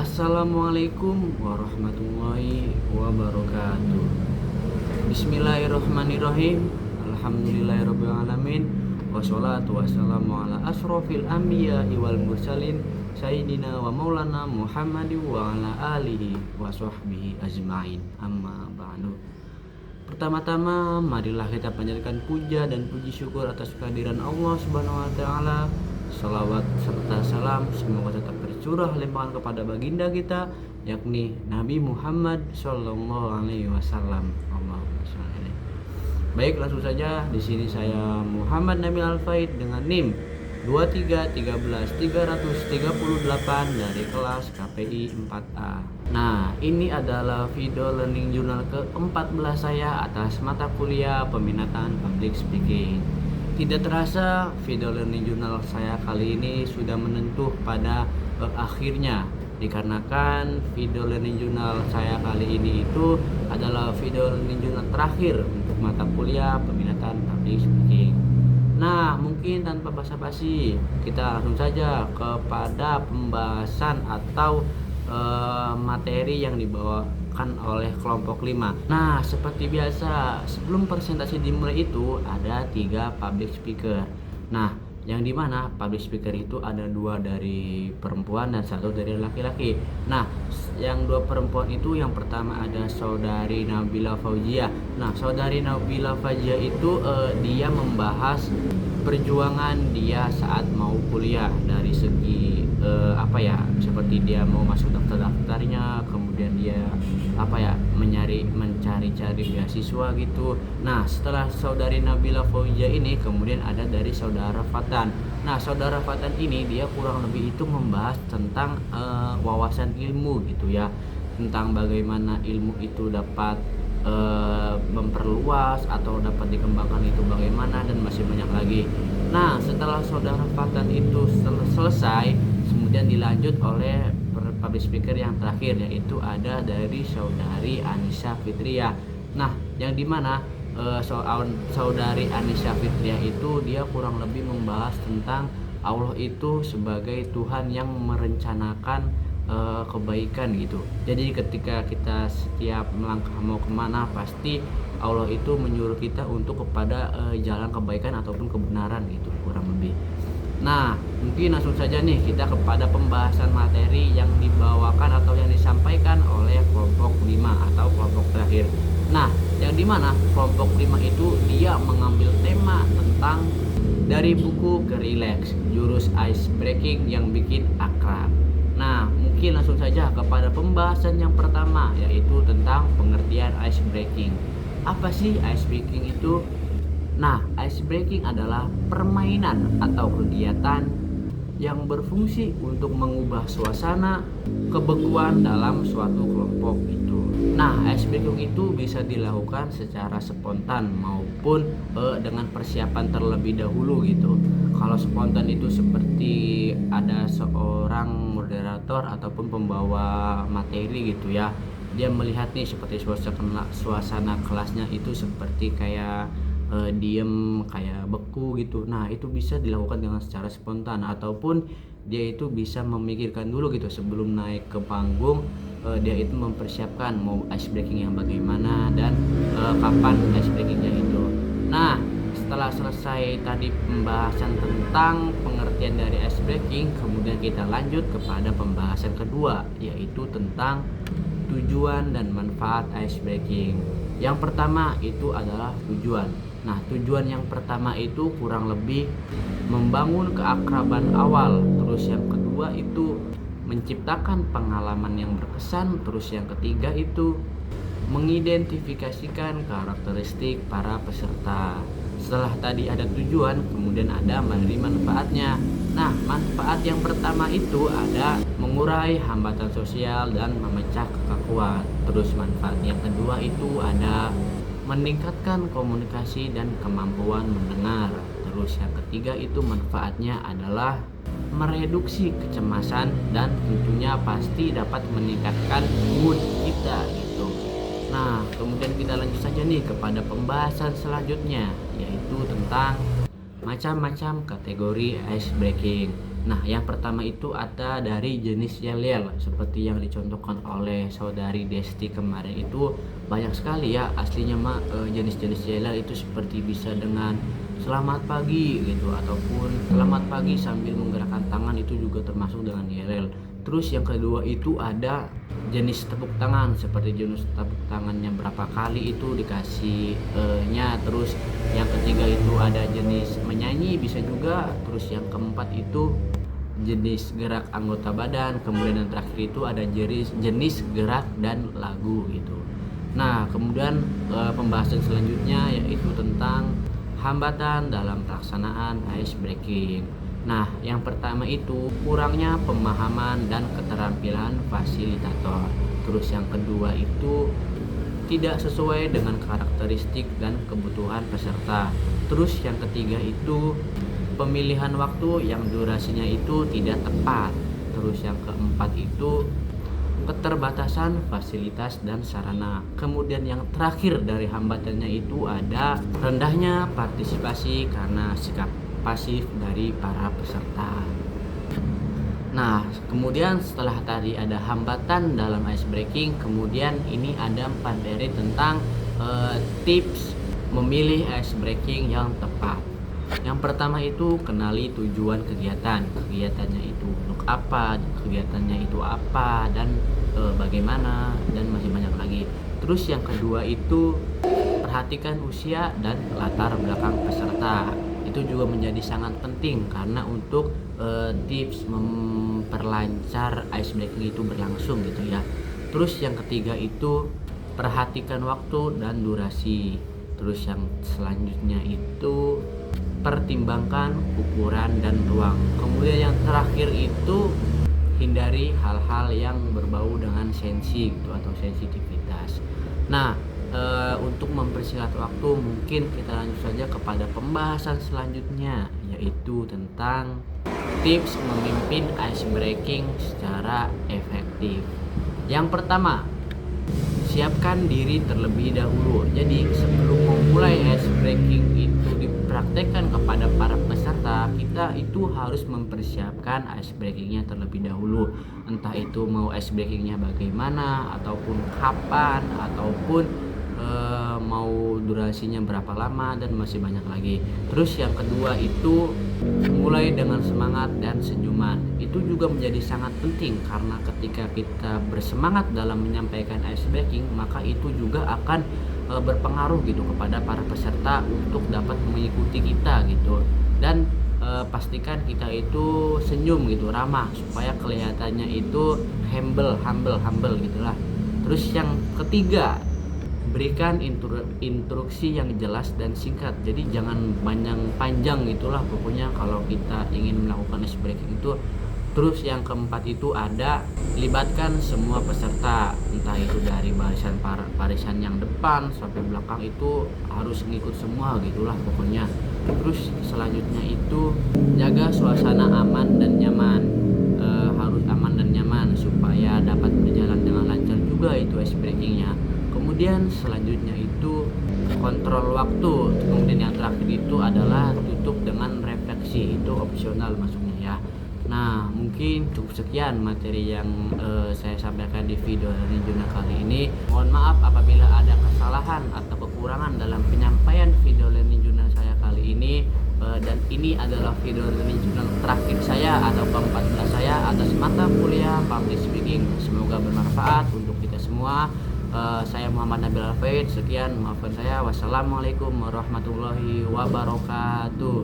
Assalamualaikum warahmatullahi wabarakatuh. Bismillahirrahmanirrahim. Alhamdulillahirabbil alamin. Wassalatu wassalamu ala asrofil anbiya'i wal mursalin sayyidina wa maulana Muhammadin wa ala alihi wa sahbihi ajmain. Amma ba'du. Pertama-tama marilah kita panjatkan puja dan puji syukur atas kehadiran Allah Subhanahu wa taala. Salawat serta salam semoga tetap tercurah limpahan kepada baginda kita, yakni Nabi Muhammad Sallallahu Alaihi Wasallam. Allahumma sholli alaihi. Baik, langsung saja. Di sini saya Muhammad Nabil Al-Faid dengan NIM 2311338 dari kelas KPI 4A. Nah, ini adalah video learning journal ke-14 saya atas mata kuliah peminatan public speaking. Tidak terasa video learning journal saya kali ini sudah menentuh pada akhirnya, dikarenakan video learning journal saya kali ini itu adalah video learning journal terakhir untuk mata kuliah peminatan public speaking. Nah, mungkin tanpa basa-basi kita langsung saja kepada pembahasan atau materi yang dibawakan oleh kelompok 5. Nah, seperti biasa, sebelum presentasi dimulai itu ada 3 public speaker. Nah, yang dimana public speaker itu ada 2 dari perempuan dan 1 dari laki-laki. Nah, yang 2 perempuan itu yang pertama ada saudari Nabila Fauzia. Nah, saudari Nabila Fauzia itu dia membahas perjuangan dia saat mau kuliah dari segi seperti dia mau masuk daftarnya, kemudian dia mencari-cari beasiswa gitu. Nah, setelah saudari Nabila Fauzia ini kemudian ada dari saudara Fatan. Nah, saudara Fatan ini dia kurang lebih itu membahas tentang wawasan ilmu gitu ya, tentang bagaimana ilmu itu dapat memperluas atau dapat dikembangkan itu bagaimana, dan masih banyak lagi. Nah, setelah saudara Fatan itu selesai, kemudian dilanjut oleh public speaker yang terakhir, yaitu ada dari saudari Anissa Fitria. Nah, yang dimana saudari Anissa Fitria itu dia kurang lebih membahas tentang Allah itu sebagai Tuhan yang merencanakan kebaikan gitu. Jadi ketika kita setiap melangkah mau kemana, pasti Allah itu menyuruh kita untuk kepada jalan kebaikan ataupun kebenaran gitu, kurang lebih. Nah, mungkin langsung saja nih kita kepada pembahasan materi yang dibawakan atau yang disampaikan oleh kelompok 5 atau kelompok terakhir. Nah, yang dimana kelompok 5 itu dia mengambil tema tentang dari buku ke relax, jurus ice breaking yang bikin akrab. Nah, mungkin langsung saja kepada pembahasan yang pertama, yaitu tentang pengertian ice breaking. Apa sih ice breaking itu? Nah, ice breaking adalah permainan atau kegiatan yang berfungsi untuk mengubah suasana kebekuan dalam suatu kelompok itu. Nah, ice breaking itu bisa dilakukan secara spontan maupun dengan persiapan terlebih dahulu gitu. Kalau spontan itu seperti ada seorang moderator ataupun pembawa materi gitu ya. Dia melihat nih seperti suasana kelasnya itu seperti kayak diem, kayak beku gitu. Nah, itu bisa dilakukan dengan secara spontan, ataupun dia itu bisa memikirkan dulu gitu sebelum naik ke panggung. Dia itu mempersiapkan mau ice breaking yang bagaimana dan kapan ice breakingnya itu. Nah, setelah selesai tadi pembahasan tentang pengertian dari ice breaking, kemudian kita lanjut kepada pembahasan kedua, yaitu tentang tujuan dan manfaat ice breaking. Yang pertama itu adalah tujuan. Nah, tujuan yang pertama itu kurang lebih membangun keakraban awal. Terus yang kedua itu menciptakan pengalaman yang berkesan. Terus yang ketiga itu mengidentifikasikan karakteristik para peserta. Setelah tadi ada tujuan, kemudian ada manfaatnya. Nah, manfaat yang pertama itu ada mengurai hambatan sosial dan memecah kekakuan. Terus manfaat yang kedua itu ada meningkatkan komunikasi dan kemampuan mendengar. Terus yang ketiga itu manfaatnya adalah mereduksi kecemasan dan tentunya pasti dapat meningkatkan mood kita gitu. Nah, kemudian kita lanjut saja nih kepada pembahasan selanjutnya, yaitu tentang macam-macam kategori ice breaking. Nah, yang pertama itu ada dari jenis yel-yel seperti yang dicontohkan oleh saudari Desti kemarin itu banyak sekali ya aslinya mah jenis-jenis yel-yel itu seperti bisa dengan selamat pagi gitu ataupun selamat pagi sambil menggerakkan tangan itu juga termasuk dengan yel-yel. Terus yang kedua itu ada jenis tepuk tangan seperti jenis tepuk tangannya berapa kali itu dikasih nya. Terus yang ketiga itu ada jenis menyanyi bisa juga. Terus yang keempat itu jenis gerak anggota badan, kemudian yang terakhir itu ada jenis gerak dan lagu gitu. Nah, kemudian pembahasan selanjutnya yaitu tentang hambatan dalam pelaksanaan ice breaking. Nah, yang pertama itu kurangnya pemahaman dan keterampilan fasilitator. Terus yang kedua itu tidak sesuai dengan karakteristik dan kebutuhan peserta. Terus yang ketiga itu pemilihan waktu yang durasinya itu tidak tepat. Terus yang keempat itu keterbatasan fasilitas dan sarana. Kemudian yang terakhir dari hambatannya itu ada rendahnya partisipasi karena sikap pasif dari para peserta. Nah, kemudian setelah tadi ada hambatan dalam ice breaking, kemudian ini ada 4 tentang tips memilih ice breaking yang tepat. Yang pertama itu kenali tujuan kegiatan. Kegiatannya itu untuk apa, kegiatannya itu apa, dan bagaimana, dan masih banyak lagi. Terus yang kedua itu perhatikan usia dan latar belakang peserta. Itu juga menjadi sangat penting karena untuk tips memperlancar ice breaking itu berlangsung gitu ya. Terus yang ketiga itu perhatikan waktu dan durasi. Terus yang selanjutnya itu pertimbangkan ukuran dan ruang. Kemudian yang terakhir itu hindari hal-hal yang berbau dengan sensi gitu atau sensitivitas. Nah, untuk mempersingkat waktu mungkin kita lanjut saja kepada pembahasan selanjutnya yaitu tentang tips memimpin ice breaking secara efektif. Yang pertama, siapkan diri terlebih dahulu. Jadi sebelum memulai ice breaking itu dipraktekkan kepada para peserta, kita itu harus mempersiapkan ice breakingnya terlebih dahulu. Entah itu mau ice breakingnya bagaimana, ataupun kapan, ataupun mau durasinya berapa lama, dan masih banyak lagi. Terus yang kedua itu mulai dengan semangat dan senyuman. Itu juga menjadi sangat penting karena ketika kita bersemangat dalam menyampaikan ice breaking, maka itu juga akan berpengaruh gitu kepada para peserta untuk dapat mengikuti kita gitu. Dan pastikan kita itu senyum gitu, ramah, supaya kelihatannya itu humble gitulah. Terus yang ketiga, berikan instruksi yang jelas dan singkat. Jadi jangan panjang gitulah pokoknya kalau kita ingin melakukan ice breaking itu. Terus yang keempat itu ada libatkan semua peserta, entah itu dari barisan yang depan sampai belakang itu harus ngikut semua gitulah pokoknya. Terus selanjutnya itu jaga suasana aman dan nyaman. Harus aman dan nyaman supaya dapat berjalan dengan lancar juga itu ice breakingnya. Kemudian selanjutnya itu kontrol waktu. Kemudian yang terakhir itu adalah tutup dengan refleksi. Itu opsional masuknya ya. Nah, mungkin cukup sekian materi yang saya sampaikan di video learning journal kali ini. Mohon maaf apabila ada kesalahan atau kekurangan dalam penyampaian video learning journal saya kali ini. Dan ini adalah video learning journal terakhir saya atau ke-14 saya atas mata kuliah public speaking. Semoga bermanfaat untuk kita semua. Saya Muhammad Nabil Alfaid. Sekian, maafkan saya. Wassalamualaikum warahmatullahi wabarakatuh.